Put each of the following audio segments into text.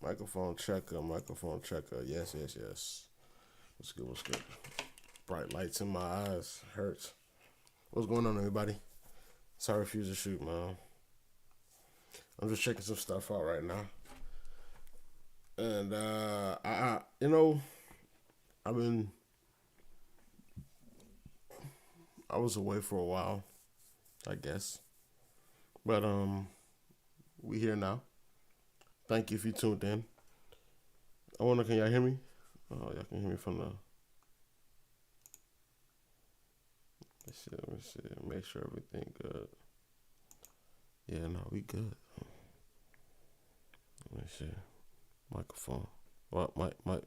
Microphone checker, microphone checker. Yes, yes, yes. What's good, what's good? Bright lights in my eyes. Hurts. What's going on, everybody? Sorry, refuse to shoot, man. I'm just checking some stuff out right now. And, I was away for a while, I guess. But, we here now. Thank you if you tuned in. Can y'all hear me? Oh, y'all can hear me from the... Let me see. Make sure everything good. Yeah, no, we good. Let me see. Microphone. What? Mic. I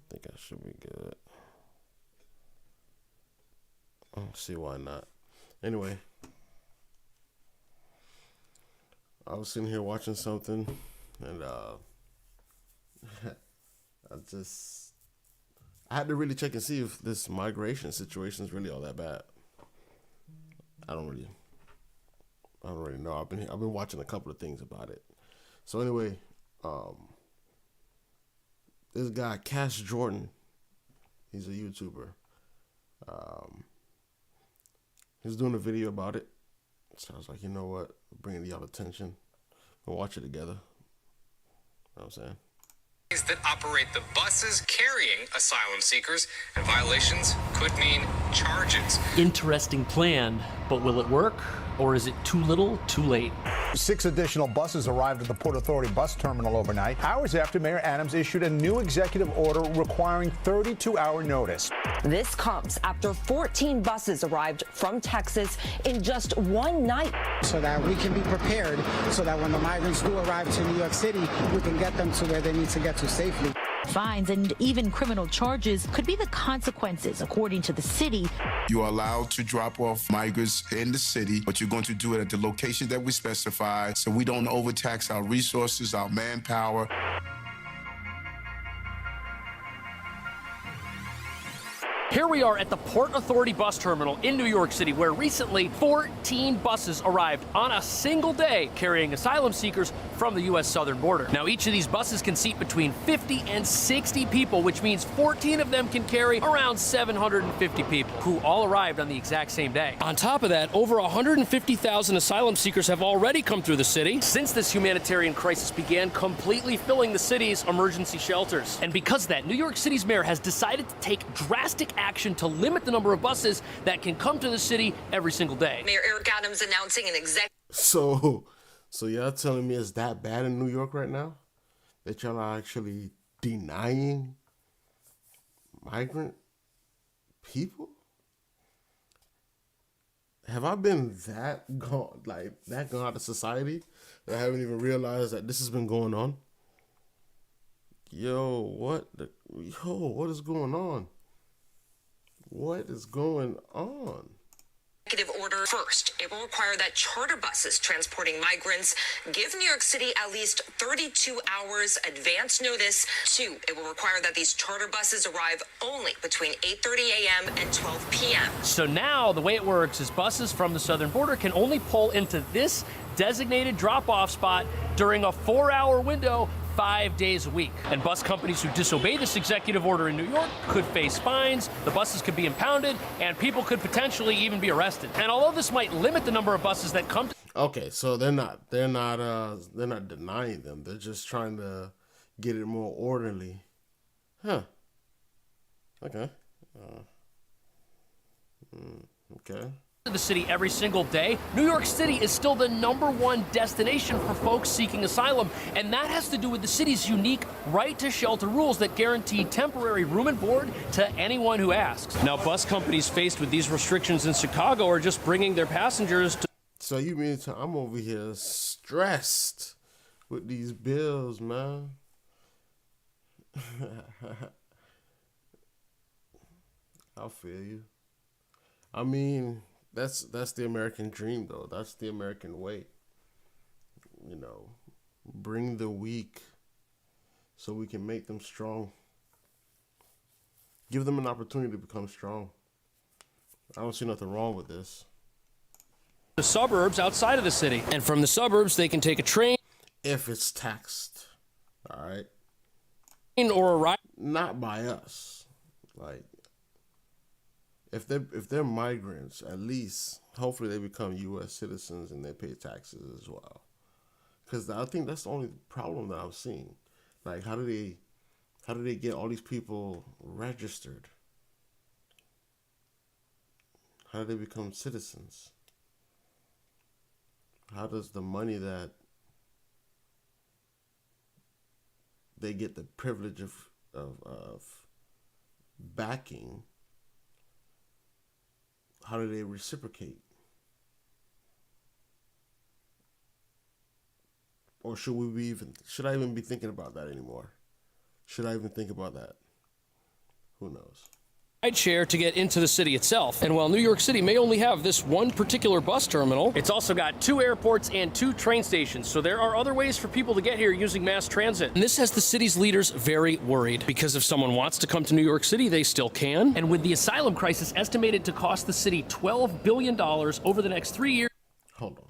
think I should be good. I don't see why not. Anyway. I was sitting here watching something, and I had to really check and see if this migration situation is really all that bad. I don't really know. I've been watching a couple of things about it. So anyway, this guy Cash Jordan, he's a YouTuber. He's doing a video about it. So I was like, you know what? Bringing y'all attention. We'll watch it together. You know what I'm saying? That operate the buses carrying asylum seekers, and violations could mean charges. Interesting plan, but will it work? Or is it too little, too late? 6 additional buses arrived at the Port Authority bus terminal overnight, hours after Mayor Adams issued a new executive order requiring 32-hour notice. This comes after 14 buses arrived from Texas in just one night. So that we can be prepared, so that when the migrants do arrive to New York City, we can get them to where they need to get to safely. Fines and even criminal charges could be the consequences, according to the city. You are allowed to drop off migrants in the city, but you're going to do it at the location that we specify so we don't overtax our resources, our manpower. Here we are at the Port Authority bus terminal in New York City, where recently 14 buses arrived on a single day carrying asylum seekers from the U.S. southern border. Now, each of these buses can seat between 50 and 60 people, which means 14 of them can carry around 750 people, who all arrived on the exact same day. On top of that, over 150,000 asylum seekers have already come through the city since this humanitarian crisis began, completely filling the city's emergency shelters. And because of that, New York City's mayor has decided to take drastic action to limit the number of buses that can come to the city every single day. Mayor Eric Adams announcing an So y'all telling me it's that bad in New York right now? That y'all are actually denying migrant people? Have I been that gone out of society that I haven't even realized that this has been going on? What is going on? What is going on? executive order. First, it will require that charter buses transporting migrants give New York City at least 32 hours advance notice. Two, it will require that these charter buses arrive only between 8:30 a.m. and 12 p.m. So now the way it works is buses from the southern border can only pull into this designated drop-off spot during a 4-hour window 5 days a week. And bus companies who disobey this executive order in New York could face fines, the buses could be impounded, and people could potentially even be arrested. And although this might limit the number of buses that come to... Okay, so they're not denying them. They're just trying to get it more orderly. Huh. Okay. Okay. The city every single day, New York City is still the #1 destination for folks seeking asylum, and that has to do with the city's unique right to shelter rules that guarantee temporary room and board to anyone who asks. Now, bus companies faced with these restrictions in Chicago are just bringing their passengers to... So you mean I'm over here stressed with these bills, man? I feel you. I mean... That's the American dream, though. That's the American way. You know, bring the weak so we can make them strong. Give them an opportunity to become strong. I don't see nothing wrong with this. the suburbs outside of the city. And from the suburbs, they can take a train. If it's taxed, all right? Or a ride. Not by us. Like, if they're migrants, at least, hopefully they become U.S. citizens and they pay taxes as well. Because I think that's the only problem that I'm seeing. Like, how do they get all these people registered? How do they become citizens? How does the money that they get the privilege of backing, how do they reciprocate? Or should I even be thinking about that anymore? Should I even think about that? Who knows? Share to get into the city itself. And while New York City may only have this one particular bus terminal, it's also got 2 airports and 2 train stations. So there are other ways for people to get here using mass transit. And this has the city's leaders very worried, because if someone wants to come to New York City, they still can. And with the asylum crisis estimated to cost the city $12 billion over the next 3 years. Hold on.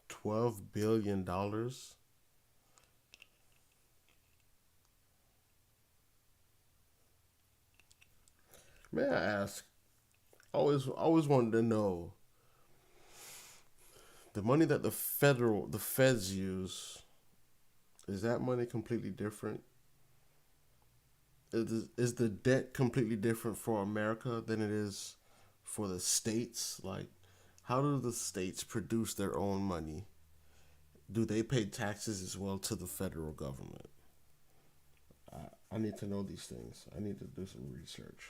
$12 billion? May I ask, always wanted to know, the money that the feds use, is that money completely different? Is the debt completely different for America than it is for the states? Like, how do the states produce their own money? Do they pay taxes as well to the federal government? I need to know these things. I need to do some research.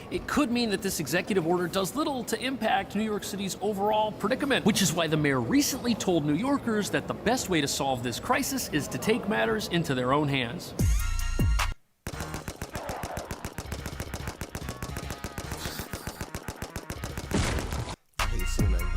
It could mean that this executive order does little to impact New York City's overall predicament, which is why the mayor recently told New Yorkers that the best way to solve this crisis is to take matters into their own hands. I hate seeing that game.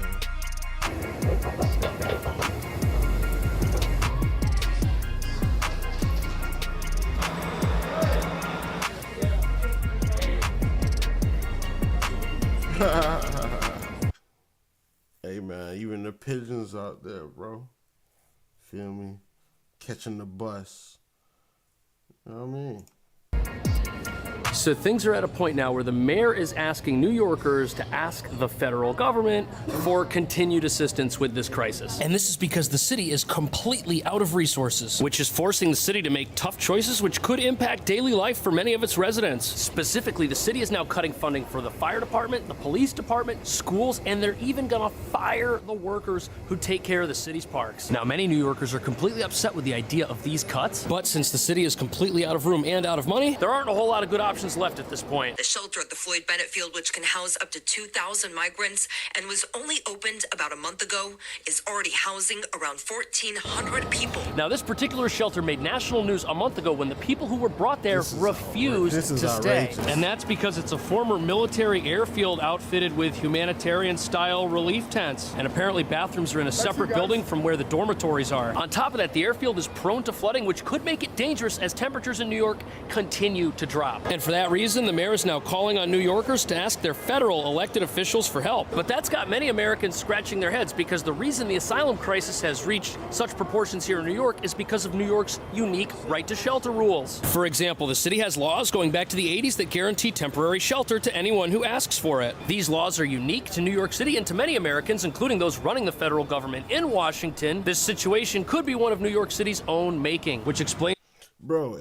Hey man, even the pigeons out there, bro. Feel me? Catching the bus. You know what I mean? So things are at a point now where the mayor is asking New Yorkers to ask the federal government for continued assistance with this crisis. And this is because the city is completely out of resources, which is forcing the city to make tough choices which could impact daily life for many of its residents. Specifically, the city is now cutting funding for the fire department, the police department, schools, and they're even gonna fire the workers who take care of the city's parks. Now, many New Yorkers are completely upset with the idea of these cuts, but since the city is completely out of room and out of money, there aren't a whole lot of good options left at this point. The shelter at the Floyd Bennett Field, which can house up to 2,000 migrants and was only opened about a month ago, is already housing around 1,400 people. Now, this particular shelter made national news a month ago when the people who were brought there refused to stay. And that's because it's a former military airfield outfitted with humanitarian-style relief tents. And apparently bathrooms are in a separate building from where the dormitories are. On top of that, the airfield is prone to flooding, which could make it dangerous as temperatures in New York continue to drop. And for that reason, the mayor is now calling on New Yorkers to ask their federal elected officials for help. But that's got many Americans scratching their heads, because the reason the asylum crisis has reached such proportions here in New York is because of New York's unique right to shelter rules. For example, the city has laws going back to the 80s that guarantee temporary shelter to anyone who asks for it. These laws are unique to New York City and to many Americans, including those running the federal government in Washington. This situation could be one of New York City's own making, which explains... Bro,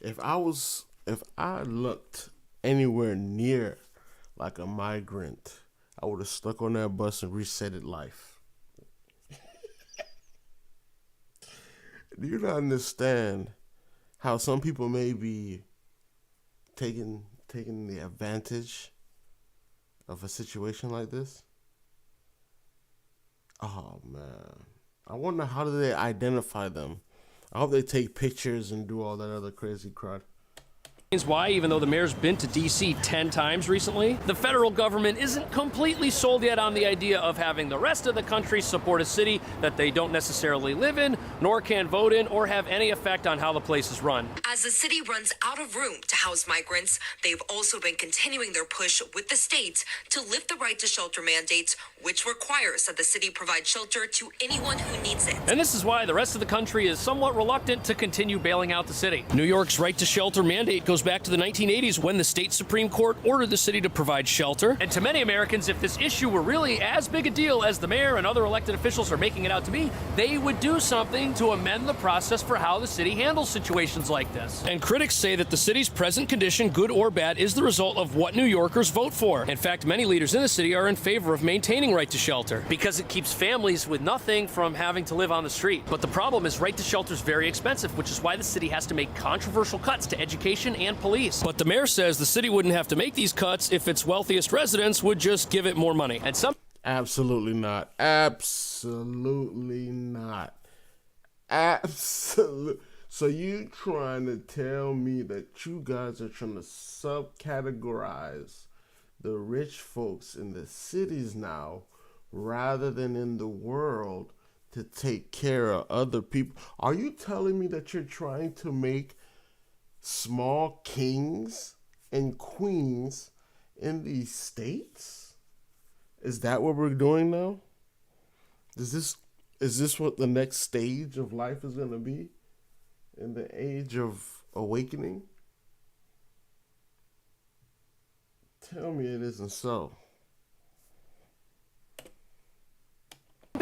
if I looked anywhere near like a migrant, I would have stuck on that bus and resetted life. Do you not understand how some people may be taking the advantage of a situation like this? Oh man, I wonder, how do they identify them? I hope they take pictures and do all that other crazy crap. Why, even though the mayor's been to D.C. 10 times recently, the federal government isn't completely sold yet on the idea of having the rest of the country support a city that they don't necessarily live in, nor can vote in, or have any effect on how the place is run. As the city runs out of room to house migrants, they've also been continuing their push with the state to lift the right to shelter mandate, which requires that the city provide shelter to anyone who needs it. And this is why the rest of the country is somewhat reluctant to continue bailing out the city. New York's right to shelter mandate goes back to the 1980s when the state Supreme Court ordered the city to provide shelter. And to many Americans, if this issue were really as big a deal as the mayor and other elected officials are making it out to be, they would do something to amend the process for how the city handles situations like this. And critics say that the city's present condition, good or bad, is the result of what New Yorkers vote for. In fact, many leaders in the city are in favor of maintaining right to shelter because it keeps families with nothing from having to live on the street. But the problem is right to shelter is very expensive, which is why the city has to make controversial cuts to education and police. But the mayor says the city wouldn't have to make these cuts if its wealthiest residents would just give it more money. And some Absolutely not. Absolutely not. Absolutely. So you trying to tell me that you guys are trying to subcategorize the rich folks in the cities now rather than in the world to take care of other people? Are you telling me that you're trying to make small kings and queens in these states? Is that what we're doing now? Is this what the next stage of life is going to be in the age of awakening? Tell me it isn't so.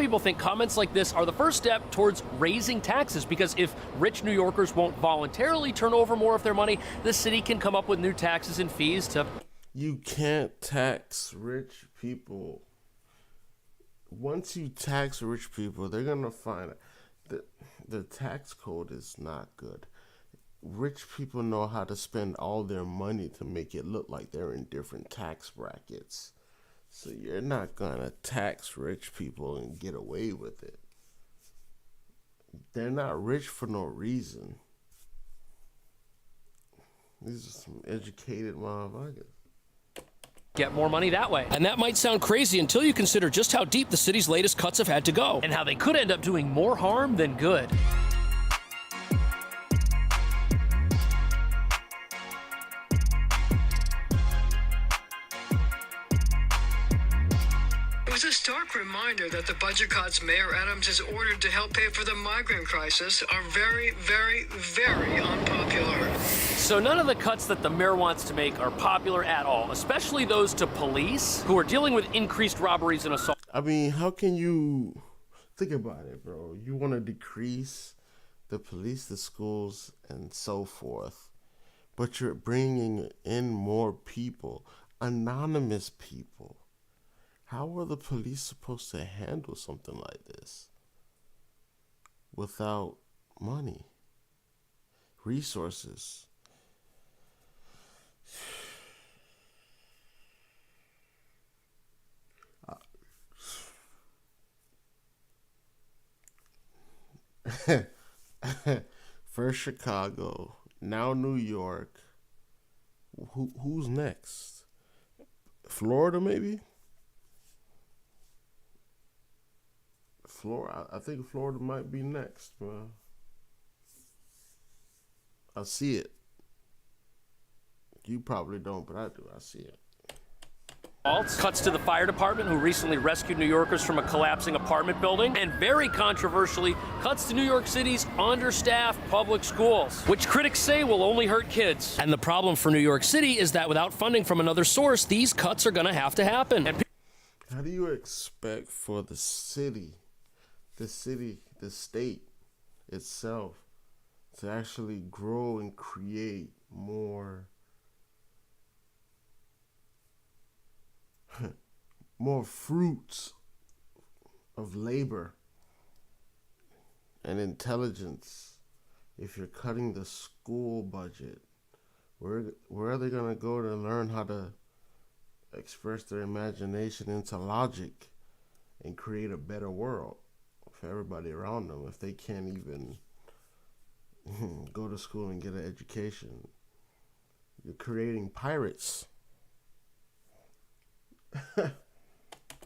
people think comments like this are the first step towards raising taxes, because if rich New Yorkers won't voluntarily turn over more of their money, the city can come up with new taxes and fees to... You can't tax rich people. Once you tax rich people, they're going to find that the tax code is not good. Rich people know how to spend all their money to make it look like they're in different tax brackets. So you're not going to tax rich people and get away with it. They're not rich for no reason. These are some educated motherfuckers. Get more money that way. And that might sound crazy until you consider just how deep the city's latest cuts have had to go, and how they could end up doing more harm than good. It was a stark reminder that the budget cuts Mayor Adams has ordered to help pay for the migrant crisis are very, very, very unpopular. So none of the cuts that the mayor wants to make are popular at all, especially those to police who are dealing with increased robberies and assaults. I mean, how can you think about it, bro? You want to decrease the police, the schools, and so forth, but you're bringing in more people, anonymous people. How are the police supposed to handle something like this without money, resources? First Chicago, now New York. Who's next? Florida, maybe? Florida. I think Florida might be next, bro. I see it. You probably don't, but I do. I see it. Cuts to the fire department, who recently rescued New Yorkers from a collapsing apartment building. And very controversially, cuts to New York City's understaffed public schools, which critics say will only hurt kids. And the problem for New York City is that without funding from another source, these cuts are going to have to happen. And how do you expect for the state itself to actually grow and create more fruits of labor and intelligence if you're cutting the school budget? Where are they going to go to learn how to express their imagination into logic and create a better world for everybody around them if they can't even go to school and get an education? You're creating pirates.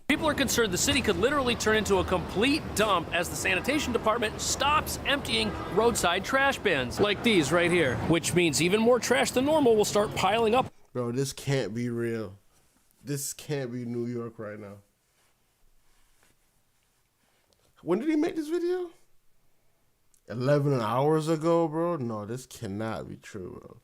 People are concerned the city could literally turn into a complete dump as the sanitation department stops emptying roadside trash bins like these right here, which means even more trash than normal will start piling up. Bro, this can't be real. This can't be New York right now. When did he make this video? 11 hours ago, bro? No, this cannot be true, bro.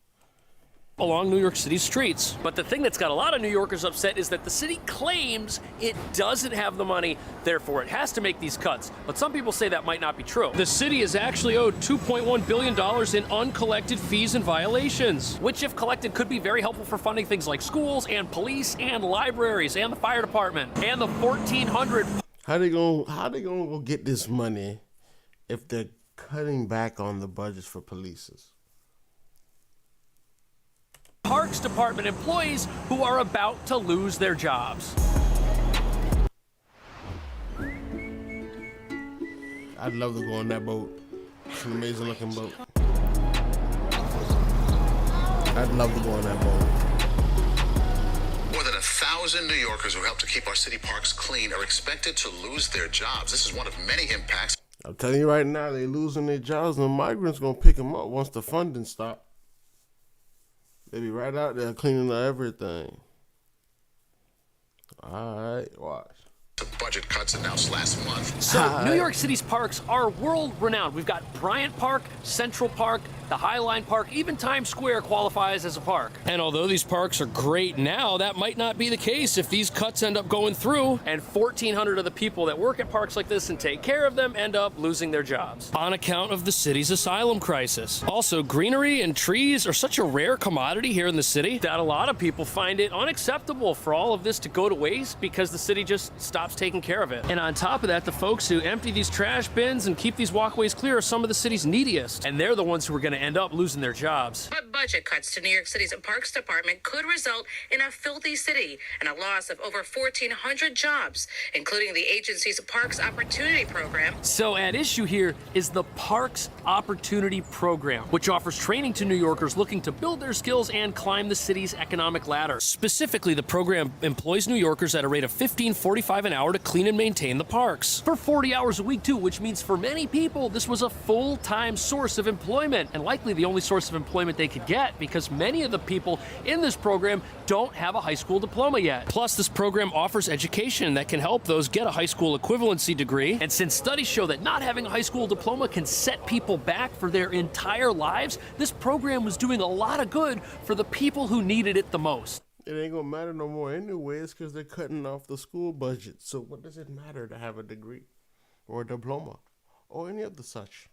Along New York City streets. But the thing that's got a lot of New Yorkers upset is that the city claims it doesn't have the money, therefore it has to make these cuts. But some people say that might not be true. The city is actually owed $2.1 billion in uncollected fees and violations, which if collected could be very helpful for funding things like schools and police and libraries and the fire department and the 1,400. How they gonna go get this money if they're cutting back on the budgets for polices? Parks Department employees who are about to lose their jobs. I'd love to go on that boat. It's an amazing looking boat. I'd love to go on that boat. More than 1,000 New Yorkers who help to keep our city parks clean are expected to lose their jobs. This is one of many impacts. I'm telling you right now, they're losing their jobs, and the migrants gonna pick them up once the funding stops. They be right out there cleaning up everything. All right, watch. The budget cuts announced last month. So New York City's parks are world renowned. We've got Bryant Park, Central Park, the Highline Park, even Times Square qualifies as a park. And although these parks are great now, that might not be the case if these cuts end up going through and 1,400 of the people that work at parks like this and take care of them end up losing their jobs on account of the city's asylum crisis. Also, greenery and trees are such a rare commodity here in the city that a lot of people find it unacceptable for all of this to go to waste because the city just stops taking care of it. And on top of that, the folks who empty these trash bins and keep these walkways clear are some of the city's neediest, and they're the ones who are going to end up losing their jobs. But budget cuts to New York City's Parks Department could result in a filthy city and a loss of over 1,400 jobs, including the agency's Parks Opportunity Program. So at issue here is the Parks Opportunity Program, which offers training to New Yorkers looking to build their skills and climb the city's economic ladder. Specifically, the program employs New Yorkers at a rate of $15.45 an hour to clean and maintain the parks for 40 hours a week too, which means for many people this was a full-time source of employment and likely the only source of employment they could get because many of the people in this program don't have a high school diploma yet. Plus, this program offers education that can help those get a high school equivalency degree, and since studies show that not having a high school diploma can set people back for their entire lives, this program was doing a lot of good for the people who needed it the most. It ain't gonna matter no more anyways because they're cutting off the school budget. So what does it matter to have a degree or a diploma or any of the such?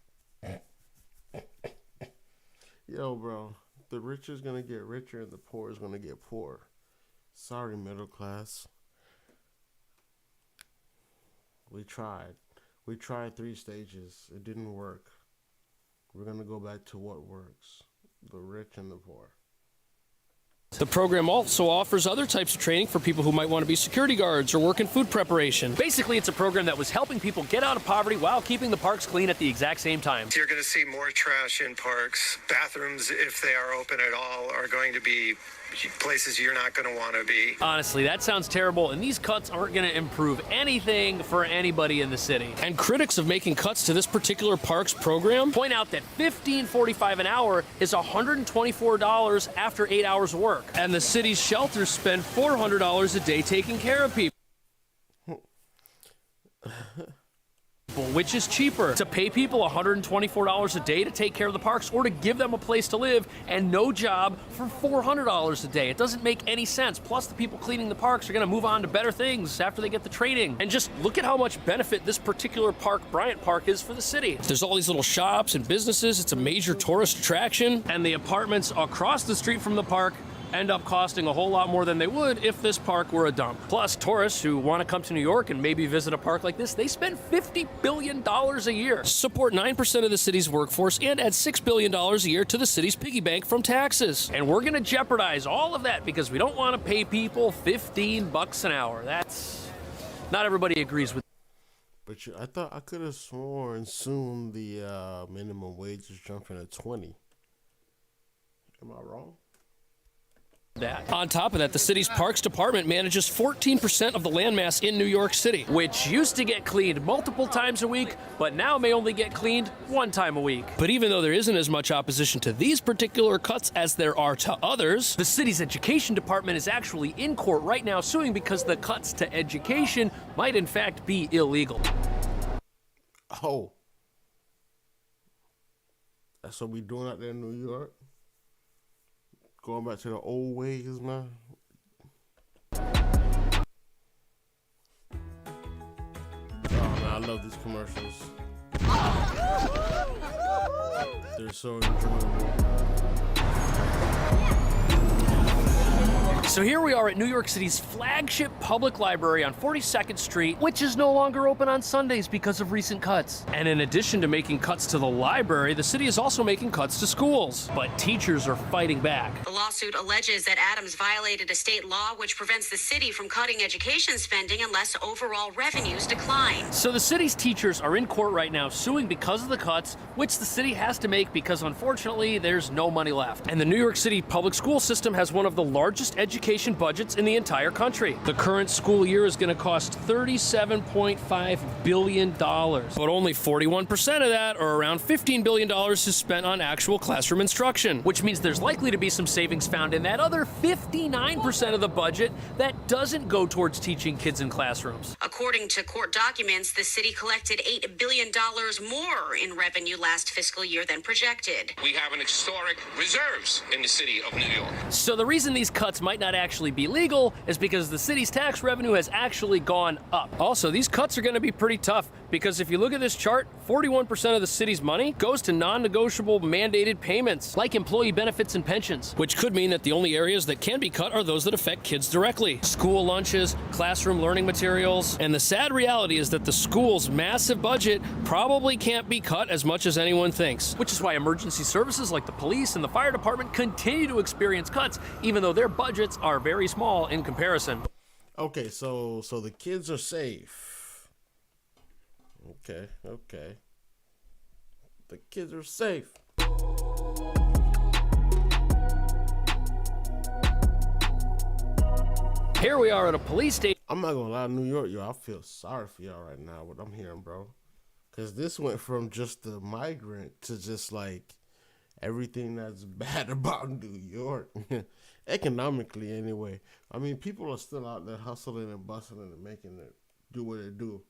Yo, bro, the rich is gonna get richer and the poor is gonna get poorer. Sorry, middle class. We tried. We tried 3 stages. It didn't work. We're gonna go back to what works. The rich and the poor. The program also offers other types of training for people who might want to be security guards or work in food preparation. Basically, it's a program that was helping people get out of poverty while keeping the parks clean at the exact same time. You're going to see more trash in parks. Bathrooms, if they are open at all, are going to be places you're not going to want to be. Honestly, that sounds terrible, and these cuts aren't going to improve anything for anybody in the city. And critics of making cuts to this particular parks program point out that $15.45 an hour is $124 after 8 hours of work. And the city's shelters spend $400 a day taking care of people. Which is cheaper, to pay people $124 a day to take care of the parks or to give them a place to live and no job for $400 a day? It doesn't make any sense. Plus, the people cleaning the parks are going to move on to better things after they get the training. And just look at how much benefit this particular park, Bryant Park, is for the city. There's all these little shops and businesses. It's a major tourist attraction, and the apartments across the street from the park end up costing a whole lot more than they would if this park were a dump. Plus, tourists who want to come to New York and maybe visit a park like this, they spend $50 billion a year, support 9% of the city's workforce, and add $6 billion a year to the city's piggy bank from taxes. And we're going to jeopardize all of that because we don't want to pay people $15 an hour. That's... not everybody agrees with. But I could have sworn soon the minimum wage is jumping to 20. Am I wrong? that. On top of that, the city's Parks Department manages 14% of the landmass in New York City, which used to get cleaned multiple times a week, but now may only get cleaned one time a week. But even though there isn't as much opposition to these particular cuts as there are to others, the city's education department is actually in court right now suing because the cuts to education might in fact be illegal. Oh. That's what we doing out there in New York? Going back to the old ways, man. Oh, man, I love these commercials. They're so enjoyable. So here we are at New York City's flagship public library on 42nd Street, which is no longer open on Sundays because of recent cuts. And in addition to making cuts to the library, the city is also making cuts to schools. But teachers are fighting back. The lawsuit alleges that Adams violated a state law which prevents the city from cutting education spending unless overall revenues decline. So the city's teachers are in court right now suing because of the cuts, which the city has to make because unfortunately there's no money left. And the New York City public school system has one of the largest education budgets in the entire country. The current school year is going to cost $37.5 billion, but only 41% of that, or around $15 billion, is spent on actual classroom instruction, which means there's likely to be some savings found in that other 59% of the budget that doesn't go towards teaching kids in classrooms. According to court documents, the city collected $8 billion more in revenue last fiscal year than projected. We have an historic reserves in the city of New York. So the reason these cuts might not actually be legal is because the city's tax revenue has actually gone up. Also, these cuts are going to be pretty tough because if you look at this chart, 41% of the city's money goes to non-negotiable mandated payments like employee benefits and pensions, which could mean that the only areas that can be cut are those that affect kids directly. School lunches, classroom learning materials, and the sad reality is that the school's massive budget probably can't be cut as much as anyone thinks, which is why emergency services like the police and the fire department continue to experience cuts even though their budgets are very small in comparison. Okay, so the kids are safe. Okay. The kids are safe. Here we are at a police station. I'm not gonna lie, New York, yo, I feel sorry for y'all right now, what I'm hearing, bro. Cause this went from just the migrant to just like everything that's bad about New York. Economically, anyway. I mean, people are still out there hustling and bustling and making it do what they do.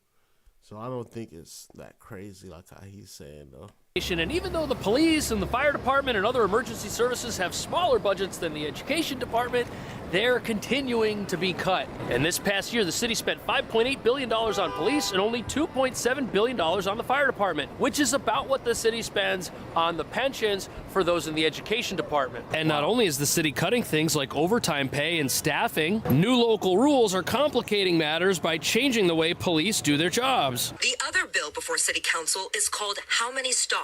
So I don't think it's that crazy like how he's saying, though. And even though the police and the fire department and other emergency services have smaller budgets than the education department, they're continuing to be cut. And this past year, the city spent $5.8 billion on police and only $2.7 billion on the fire department, which is about what the city spends on the pensions for those in the education department. And not only is the city cutting things like overtime pay and staffing, new local rules are complicating matters by changing the way police do their jobs. The other bill before City Council is called How Many Stops?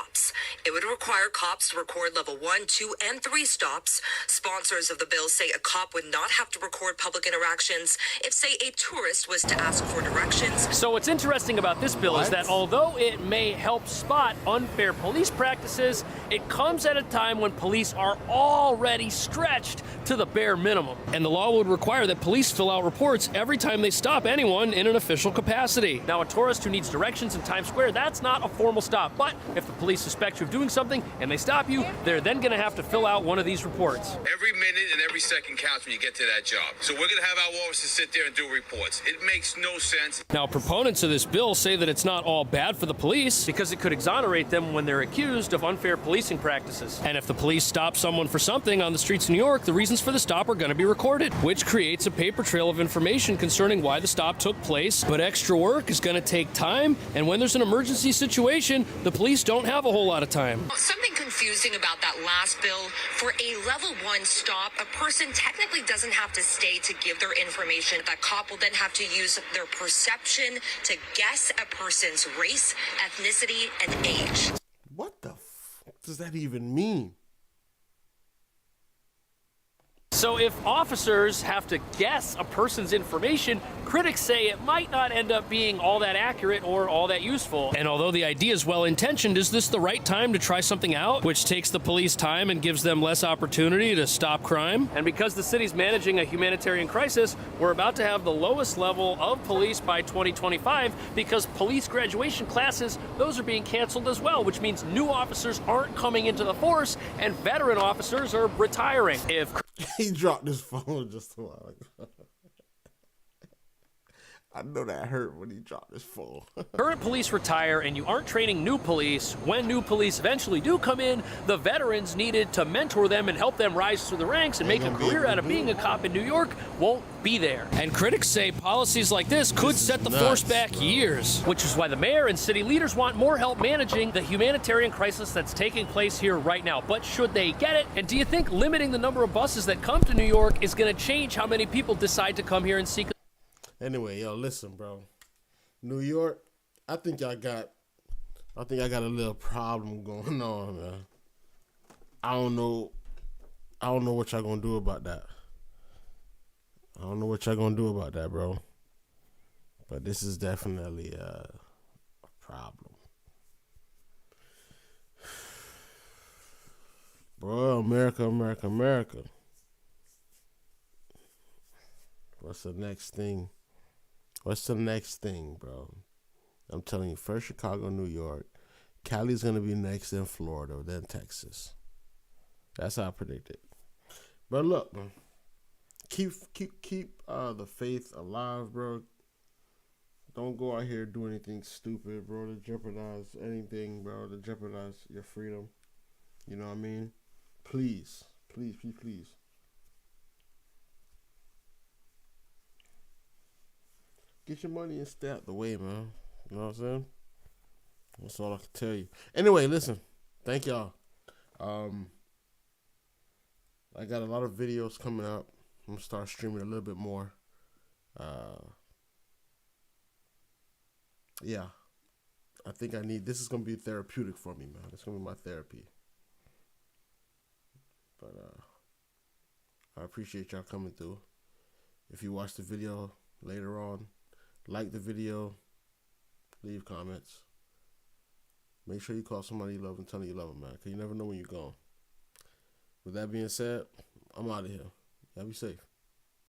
It would require cops to record level 1, 2, and 3 stops. Sponsors of the bill say a cop would not have to record public interactions if, say, a tourist was to ask for directions. So what's interesting about this bill is that although it may help spot unfair police practices, it comes at a time when police are already stretched to the bare minimum. And the law would require that police fill out reports every time they stop anyone in an official capacity. Now, a tourist who needs directions in Times Square, that's not a formal stop. But if the police suspect you of doing something and they stop you, they're then going to have to fill out one of these reports. Every minute and every second counts when you get to that job. So we're going to have our officers sit there and do reports. It makes no sense. Now, proponents of this bill say that it's not all bad for the police because it could exonerate them when they're accused of unfair policing practices. And if the police stop someone for something on the streets of New York, the reasons for the stop are going to be recorded, which creates a paper trail of information concerning why the stop took place. But extra work is going to take time, and when there's an emergency situation, the police don't have a whole lot of time. Something confusing about that last bill. For a level 1 stop, a person technically doesn't have to stay to give their information. That cop will then have to use their perception to guess a person's race, ethnicity, and age. What the f does that even mean? So if officers have to guess a person's information, critics say it might not end up being all that accurate or all that useful. And although the idea is well-intentioned, is this the right time to try something out, which takes the police time and gives them less opportunity to stop crime? And because the city's managing a humanitarian crisis, we're about to have the lowest level of police by 2025 because police graduation classes, those are being canceled as well, which means new officers aren't coming into the force and veteran officers are retiring. If he dropped his phone just a while ago. I know that hurt when he dropped his phone. current police retire and you aren't training new police, when new police eventually do come in, the veterans needed to mentor them and help them rise through the ranks and make a career out of being a cop in New York won't be there. And critics say policies like this could set the force back years, which is why the mayor and city leaders want more help managing the humanitarian crisis that's taking place here right now. But should they get it? And do you think limiting the number of buses that come to New York is going to change how many people decide to come here and seek? Anyway, yo, listen, bro. New York, I think I got a little problem going on, man. I don't know what y'all gonna do about that. I don't know what y'all gonna do about that, bro. But this is definitely a problem. Bro, America, America, America. What's the next thing? What's the next thing, bro? I'm telling you, first Chicago, New York. Cali's going to be next, then Florida, then Texas. That's how I predict it. But look, man, keep the faith alive, bro. Don't go out here do anything stupid, bro, to jeopardize anything, bro, to jeopardize your freedom. You know what I mean? Please, please, please, please. Get your money and stay out the way, man. You know what I'm saying? That's all I can tell you. Anyway, listen. Thank y'all. I got a lot of videos coming up. I'm going to start streaming a little bit more. Yeah. I think this is going to be therapeutic for me, man. It's going to be my therapy. But I appreciate y'all coming through. If you watch the video later on, like the video, leave comments. Make sure you call somebody you love and tell them you love them, man, because you never know when you're gone. With that being said, I'm out of here. Y'all be safe.